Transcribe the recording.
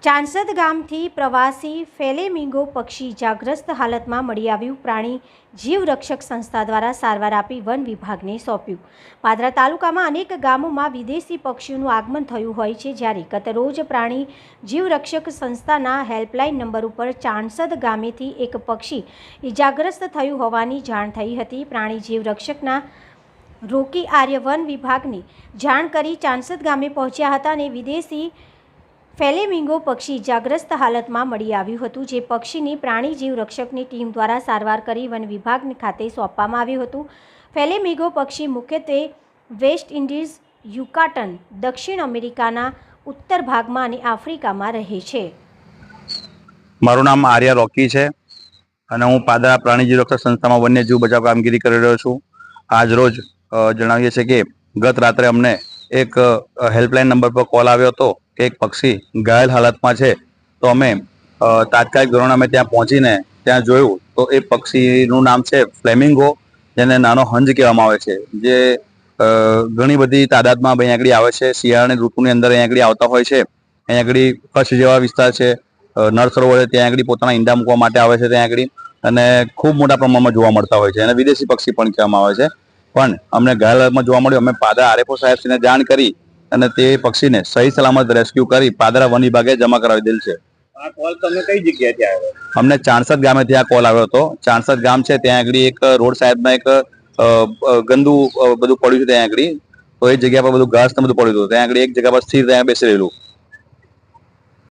ચાંસદ ગામથી પ્રવાસી ફેલેમિંગો પક્ષી ઇજાગ્રસ્ત હાલતમાં મળી આવ્યું. પ્રાણી જીવરક્ષક સંસ્થા દ્વારા સારવાર આપી વન વિભાગને સોંપ્યું. પાદરા તાલુકામાં અનેક ગામોમાં વિદેશી પક્ષીઓનું આગમન થયું હોય છે, જ્યારે ગતરોજ પ્રાણી જીવરક્ષક સંસ્થાના હેલ્પલાઇન નંબર ઉપર ચાંસદ ગામેથી એક પક્ષી ઇજાગ્રસ્ત થયું હોવાની જાણ થઈ હતી. પ્રાણી જીવરક્ષકના રોકી આર્ય વન વિભાગને જાણ કરી ચાંસદ ગામે પહોંચ્યા હતા અને વિદેશી ફેલેમિંગો પક્ષી ઇજાગ્રસ્ત હાલતમાં મળી આવ્યું હતું, જે પક્ષીની પ્રાણી જીવ રક્ષકની ટીમ દ્વારા સારવાર કરી વન વિભાગ ખાતે સોંપવામાં આવ્યું હતું. ફેલેમિંગો પક્ષી મુખ્યત્વે વેસ્ટ ઇન્ડિઝ, યુકાટન, દક્ષિણ અમેરિકાના ઉત્તર ભાગમાં અને આફ્રિકામાં રહે છે. મારું નામ આર્યા રોકી છે અને હું પાદરા પ્રાણી જીવ રક્ષક સંસ્થામાં વન્યજીવ બચાવ કામગીરી કરી રહ્યો છું. આજ રોજ જણાવીએ છીએ કે ગત રાત્રે અમને એક હેલ્પલાઇન નંબર પર કોલ આવ્યો હતો કે એક પક્ષી ઘાયલ હાલતમાં છે. તો અમે તાત્કાલિક ધોરણે અમે ત્યાં પહોંચીને ત્યાં જોયું તો એ પક્ષીનું નામ છે ફ્લેમિંગો, જેને નાનો હંજ કહેવામાં આવે છે, જે ઘણી બધી તાદાદમાં અહીંયા આગળ આવે છે. શિયાળાની ઋતુની અંદર અહીંયા આગળ આવતા હોય છે. અહીંયા આગળ કચ્છ જેવા વિસ્તાર છે, નળ સરોવર છે, ત્યાં આગળ પોતાના ઈંડા મૂકવા માટે આવે છે ત્યાં આગળ, અને ખૂબ મોટા પ્રમાણમાં જોવા મળતા હોય છે. અને વિદેશી પક્ષી પણ કહેવામાં આવે છે. પણ અમને ઘાયલ હાલતમાં જોવા મળ્યું. અમે પાદરા આરએફઓ સાહેબશ્રીને જાણ કરી અને તે પક્ષીને સહી સલામત રેસ્ક્યુ કરી પાદરા વન વિભાગે જમા કરાવી દેલ છે. આ કોલ તમને કઈ જગ્યાએથી આવ્યો? અમને ચાંસદ ગામેથી આ કોલ આવ્યો હતો. ચાંસદ ગામ છે, ત્યાં આગળ એક રોડ સાહેબમાં એક ગંદુ બધું પડ્યું છે ત્યાં આગળ. તો એ જગ્યા પર બધું ઘાસ ને બધું પડ્યું હતું. ત્યાં આગળ એક જગ્યા પર સ્થિર ત્યાં બેસી રહેલું.